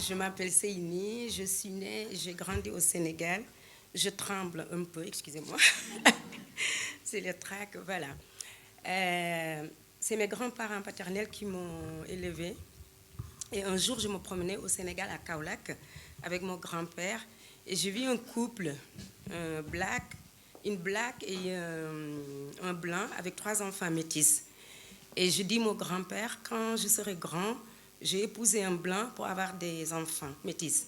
Je m'appelle Seini, je suis née, j'ai grandi au Sénégal. Je tremble un peu, excusez-moi. C'est le trac, voilà. C'est mes grands-parents paternels qui m'ont élevée. Et un jour, je me promenais au Sénégal, à Kaolack, avec mon grand-père. Et j'ai vu un couple, une black et un blanc, avec 3 enfants métis. Et je dis à mon grand-père, quand je serai grand, j'ai épousé un blanc pour avoir des enfants métis.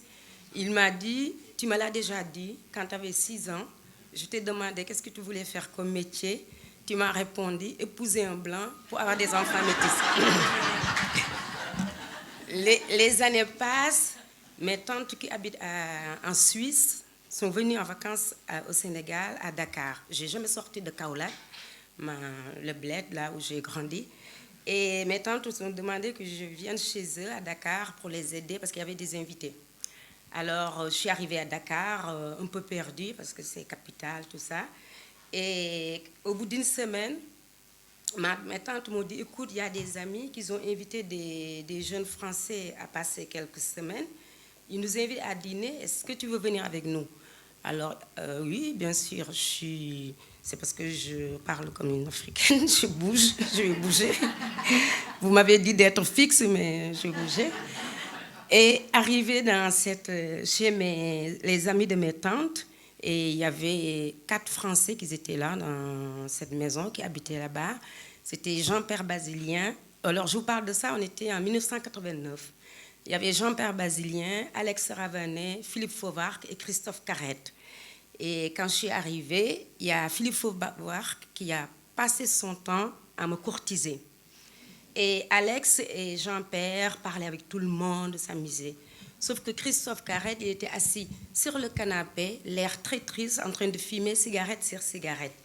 Il m'a dit, tu me l'as déjà dit, quand tu avais 6 ans, je t'ai demandé qu'est-ce que tu voulais faire comme métier. Tu m'as répondu, épouser un blanc pour avoir des enfants métis. Les années passent, mes tantes qui habitent en Suisse sont venues en vacances au Sénégal, à Dakar. Je n'ai jamais sorti de Kaolack, le bled, là où j'ai grandi. Et mes tantes ont demandé que je vienne chez eux à Dakar pour les aider parce qu'il y avait des invités. Alors, je suis arrivée à Dakar, un peu perdue parce que c'est capitale, tout ça. Et au bout d'une semaine, mes tantes m'ont dit, écoute, il y a des amis qui ont invité des jeunes Français à passer quelques semaines. Ils nous invitent à dîner. Est-ce que tu veux venir avec nous? Alors, oui, bien sûr, c'est parce que je parle comme une Africaine, je bouge, je vais bouger. Vous m'avez dit d'être fixe, mais je bougeais. Et arrivé chez les amis de mes tantes, et il y avait 4 Français qui étaient là dans cette maison, qui habitaient là-bas. C'était Jean-Pierre Basilien. Alors, je vous parle de ça, on était en 1989. Il y avait Jean-Pierre Basilien, Alex Ravanet, Philippe Fauvarc et Christophe Carrette. Et quand je suis arrivée, il y a Philippe Fauvarc qui a passé son temps à me courtiser. Et Alex et Jean-Pierre parlaient avec tout le monde, s'amusaient. Sauf que Christophe Carrette, il était assis sur le canapé, l'air très triste, en train de fumer cigarette sur cigarette.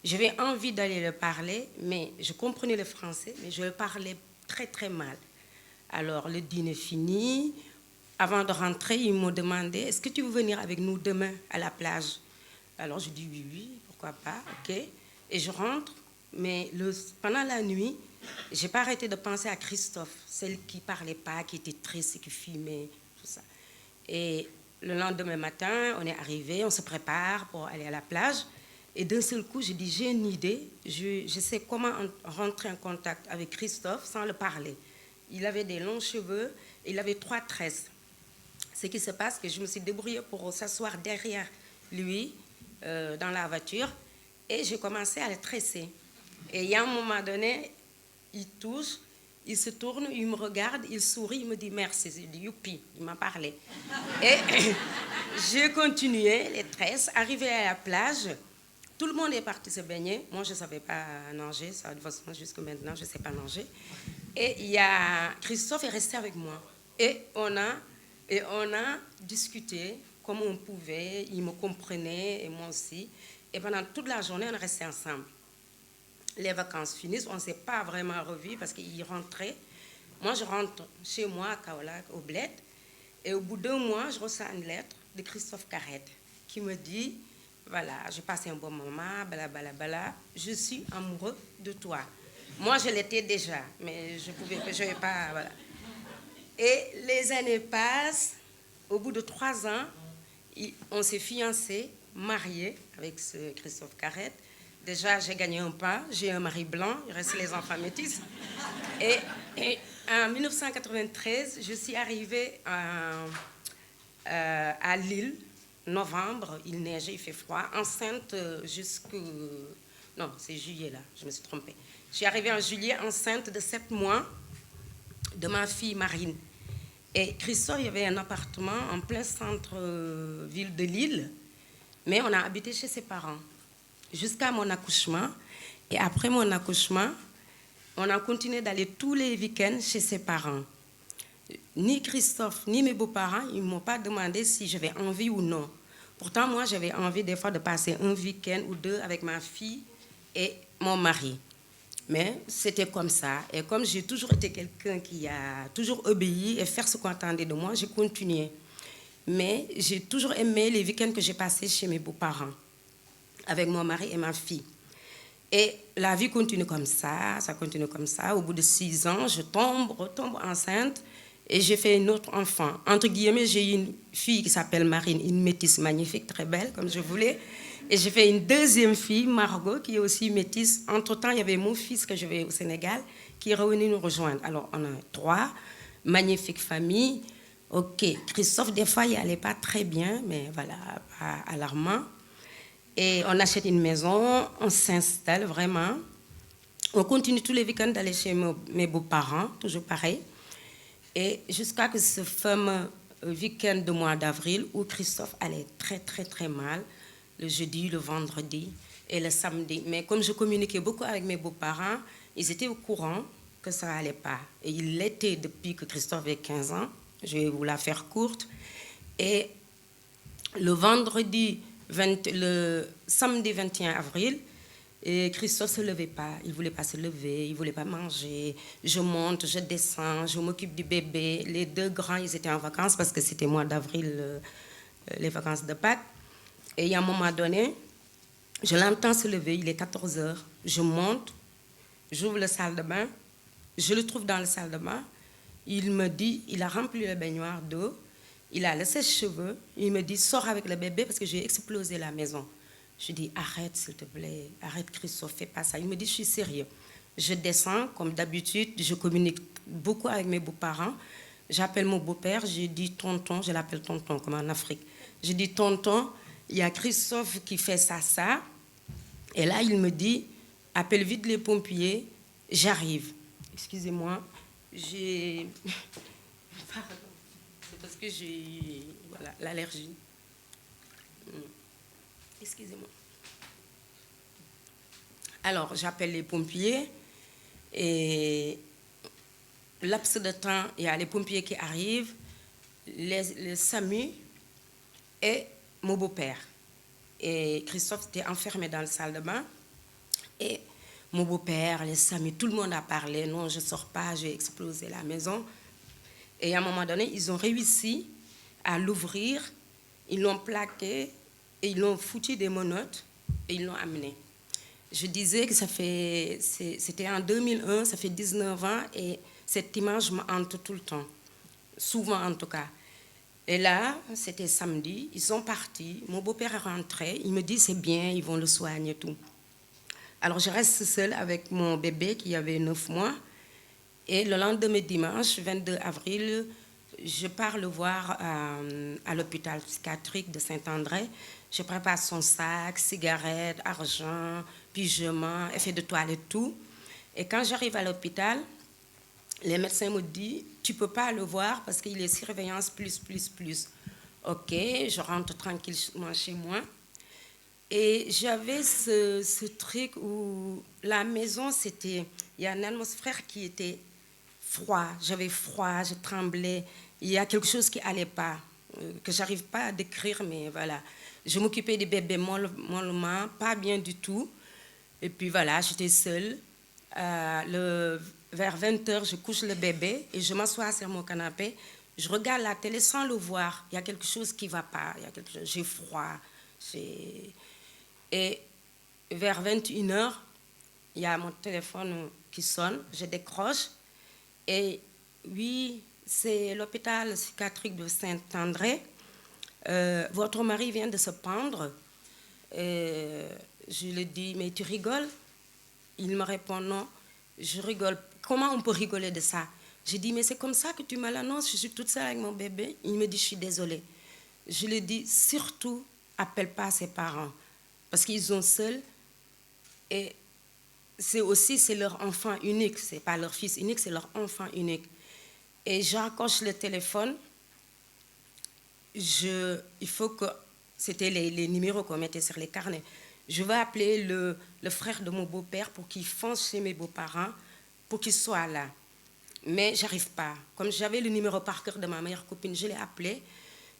J'avais envie d'aller le parler, mais je comprenais le français, mais je le parlais très très mal. Alors le dîner fini. Avant de rentrer, ils m'ont demandé, est-ce que tu veux venir avec nous demain à la plage? Alors je dis oui, oui, pourquoi pas, ok. Et je rentre, mais pendant la nuit, je n'ai pas arrêté de penser à Christophe, celle qui ne parlait pas, qui était triste, qui fumait, tout ça. Et le lendemain matin, on est arrivé, on se prépare pour aller à la plage. Et d'un seul coup, je dis, j'ai une idée, je sais comment rentrer en contact avec Christophe sans le parler. Il avait des longs cheveux, et il avait 3 tresses. Ce qui se passe, c'est que je me suis débrouillée pour s'asseoir derrière lui, dans la voiture, et j'ai commencé à le tresser. Et il y a un moment donné, il touche, il se tourne, il me regarde, il sourit, il me dit merci. Je dis youpi, il m'a parlé. Et j'ai continué les tresses, arrivé à la plage, tout le monde est parti se baigner. Moi, je ne savais pas nager, ça, de toute façon, jusqu'à maintenant, je ne sais pas nager. Et Christophe est resté avec moi. Et on a discuté comme on pouvait, il me comprenait et moi aussi. Et pendant toute la journée, on est resté ensemble. Les vacances finissent, on ne s'est pas vraiment revus parce qu'il rentrait. Moi, je rentre chez moi à Kaolack, au bled. Et au bout d'1 mois, je reçois une lettre de Christophe Carrette qui me dit, voilà, j'ai passé un bon moment, blablabla, je suis amoureux de toi. Moi, je l'étais déjà, mais je n'avais pas, voilà. Et les années passent. Au bout de 3 ans, on s'est fiancés, mariés avec ce Christophe Carrette. Déjà, j'ai gagné un pas, j'ai un mari blanc, il reste les enfants métis. Et en 1993, je suis arrivée à Lille, novembre, il neigeait, il fait froid, enceinte non, c'est juillet là, je me suis trompée. Je suis arrivée en juillet, enceinte de 7 mois de ma fille Marine. Et Christophe, il y avait un appartement en plein centre-ville de Lille, mais on a habité chez ses parents jusqu'à mon accouchement. Et après mon accouchement, on a continué d'aller tous les week-ends chez ses parents. Ni Christophe, ni mes beaux-parents, ils ne m'ont pas demandé si j'avais envie ou non. Pourtant, moi, j'avais envie des fois de passer un week-end ou 2 avec ma fille et mon mari. Mais c'était comme ça. Et comme j'ai toujours été quelqu'un qui a toujours obéi et faire ce qu'on attendait de moi, j'ai continué. Mais j'ai toujours aimé les week-ends que j'ai passés chez mes beaux-parents, avec mon mari et ma fille. Et la vie continue comme ça continue comme ça. Au bout de 6 ans, je retombe enceinte. Et j'ai fait un autre enfant. Entre guillemets, j'ai eu une fille qui s'appelle Marine, une métisse magnifique, très belle, comme je voulais. Et j'ai fait une deuxième fille, Margot, qui est aussi métisse. Entre-temps, il y avait mon fils que je vais au Sénégal, qui est revenu nous rejoindre. Alors, on a 3, magnifique famille. Ok, Christophe, des fois, il n'allait pas très bien, mais voilà, pas alarmant. Et on achète une maison, on s'installe vraiment. On continue tous les week-ends d'aller chez mes beaux-parents, toujours pareil. Et jusqu'à que ce fameux week-end de mois d'avril où Christophe allait très très très mal, le jeudi, le vendredi et le samedi. Mais comme je communiquais beaucoup avec mes beaux-parents, ils étaient au courant que ça n'allait pas. Et ils l'étaient depuis que Christophe avait 15 ans. Je vais vous la faire courte. Et le samedi 21 avril, et Christophe ne se levait pas, il ne voulait pas se lever, il ne voulait pas manger. Je monte, je descends, je m'occupe du bébé. Les 2 grands, ils étaient en vacances parce que c'était mois d'avril, les vacances de Pâques. Et il y a un moment donné, je l'entends se lever, il est 14 heures. Je monte, j'ouvre la salle de bain, je le trouve dans la salle de bain. Il me dit, il a rempli le baignoire d'eau, il a le sèche-cheveux. Il me dit, sors avec le bébé parce que j'ai explosé la maison. Je dis, arrête s'il te plaît, arrête Christophe, fais pas ça. Il me dit, je suis sérieux. Je descends, comme d'habitude, je communique beaucoup avec mes beaux-parents. J'appelle mon beau-père, je dis tonton, je l'appelle tonton comme en Afrique. Je dis tonton, il y a Christophe qui fait ça, ça. Et là, il me dit, appelle vite les pompiers, j'arrive. Excusez-moi, j'ai... Pardon, c'est parce que j'ai voilà, l'allergie. Excusez-moi. Alors, j'appelle les pompiers et laps de temps, il y a les pompiers qui arrivent, le SAMU et mon beau-père. Et Christophe était enfermé dans la salle de bain. Et mon beau-père, les SAMU, tout le monde a parlé. Non, je ne sors pas, j'ai explosé la maison. Et à un moment donné, ils ont réussi à l'ouvrir. Ils l'ont plaqué et ils l'ont foutu des menottes et ils l'ont amené. Je disais que c'était en 2001, ça fait 19 ans et cette image me hante tout le temps, souvent en tout cas. Et là, c'était samedi, ils sont partis, mon beau-père est rentré, il me dit c'est bien, ils vont le soigner et tout. Alors je reste seule avec mon bébé qui avait 9 mois et le lendemain dimanche, 22 avril, je pars le voir à l'hôpital psychiatrique de Saint-André. Je prépare son sac, cigarettes, argent, pyjama, effet de toilette, tout. Et quand j'arrive à l'hôpital, les médecins me disent, tu ne peux pas le voir parce qu'il est surveillance plus. Ok, je rentre tranquillement chez moi. Et j'avais ce truc où la maison, il y a une atmosphère qui était froid. J'avais froid, je tremblais. Il y a quelque chose qui n'allait pas, que je n'arrive pas à décrire, mais voilà. Je m'occupais des bébés mollement, pas bien du tout. Et puis voilà, j'étais seule. Vers 20h, je couche le bébé et je m'assois sur mon canapé. Je regarde la télé sans le voir. Il y a quelque chose qui ne va pas. J'ai froid. Et vers 21h, il y a mon téléphone qui sonne. Je décroche. Et oui, c'est l'hôpital psychiatrique de Saint-André. Votre mari vient de se pendre. Je lui dis, mais tu rigoles? Il me répond, non, je rigole. Comment on peut rigoler de ça? Je dis, mais c'est comme ça que tu me l'annonces, je suis toute seule avec mon bébé. Il me dit, je suis désolée. Je lui dis, surtout, appelle pas ses parents, parce qu'ils sont seuls et c'est leur enfant unique, c'est pas leur fils unique, c'est leur enfant unique. Et j'accroche le téléphone, il faut que, c'était les numéros qu'on mettait sur les carnets, je vais appeler le frère de mon beau-père pour qu'il fonce chez mes beaux-parents, pour qu'il soit là. Mais j'arrive pas. Comme j'avais le numéro par cœur de ma meilleure copine, je l'ai appelé,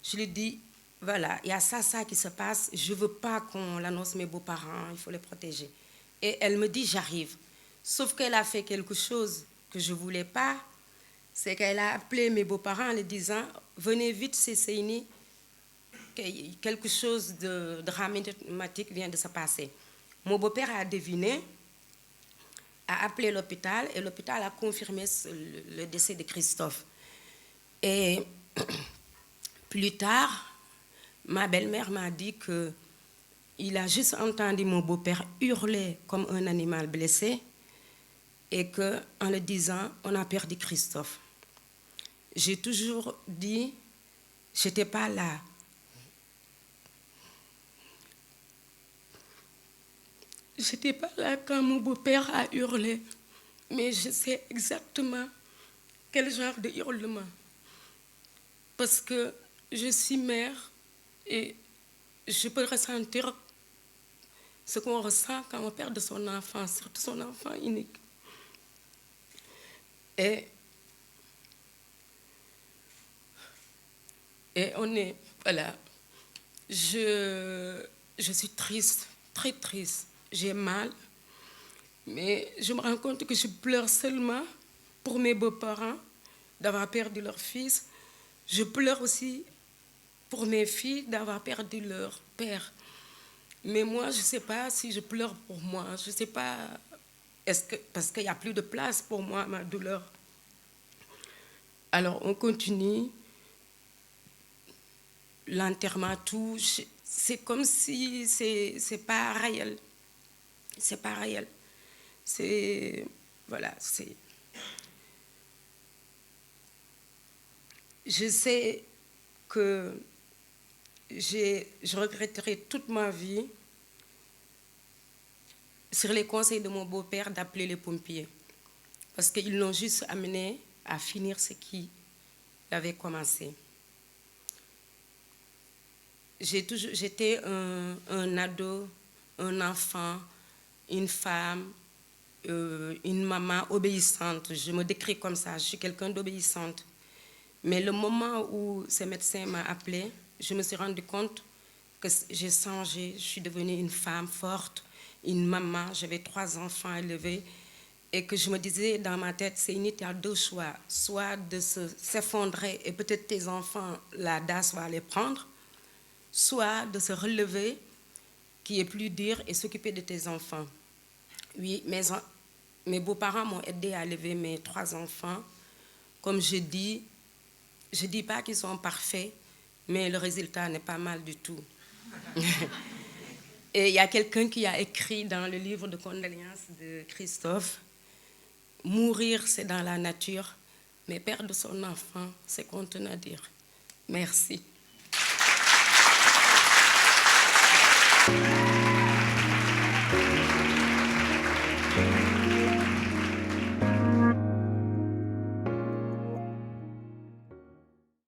je lui ai dit, voilà, il y a ça qui se passe, je ne veux pas qu'on l'annonce mes beaux-parents, il faut les protéger. Et elle me dit, j'arrive. Sauf qu'elle a fait quelque chose que je ne voulais pas, c'est qu'elle a appelé mes beaux-parents en leur disant, venez vite, c'est Seini, quelque chose de dramatique vient de se passer. Mon beau-père a deviné, a appelé l'hôpital et l'hôpital a confirmé le décès de Christophe. Et plus tard, ma belle-mère m'a dit qu'il a juste entendu mon beau-père hurler comme un animal blessé et qu'en le disant, on a perdu Christophe. J'ai toujours dit, je n'étais pas là. Je n'étais pas là quand mon beau-père a hurlé, mais je sais exactement quel genre de hurlement. Parce que je suis mère et je peux ressentir ce qu'on ressent quand on perd de son enfant, surtout son enfant unique. Et on est, voilà, je suis triste, très triste. J'ai mal, mais je me rends compte que je pleure seulement pour mes beaux-parents d'avoir perdu leur fils. Je pleure aussi pour mes filles d'avoir perdu leur père. Mais moi, je ne sais pas si je pleure pour moi. Je ne sais pas, parce qu'il n'y a plus de place pour moi, ma douleur. Alors, on continue. L'enterrement, tout, c'est comme si c'est pas réel. C'est pas réel. C'est, voilà, c'est... Je sais que je regretterai toute ma vie sur les conseils de mon beau-père d'appeler les pompiers. Parce qu'ils l'ont juste amené à finir ce qu'il avait commencé. J'étais un ado, un enfant, une femme, une maman obéissante. Je me décris comme ça, je suis quelqu'un d'obéissante. Mais le moment où ce médecin m'a appelé, je me suis rendu compte que j'ai changé. Je suis devenue une femme forte, une maman. J'avais 3 enfants élevés. Et que je me disais dans ma tête, c'est il y a 2 choix. Soit de s'effondrer et peut-être tes enfants, la DAS va les prendre. Soit de se relever, qui est plus dur, et s'occuper de tes enfants. Oui, mes beaux-parents m'ont aidé à élever mes 3 enfants. Comme je dis pas qu'ils sont parfaits, mais le résultat n'est pas mal du tout. Et il y a quelqu'un qui a écrit dans le livre de condoléances de Christophe, « Mourir, c'est dans la nature, mais perdre son enfant, c'est contenant à dire. » Merci.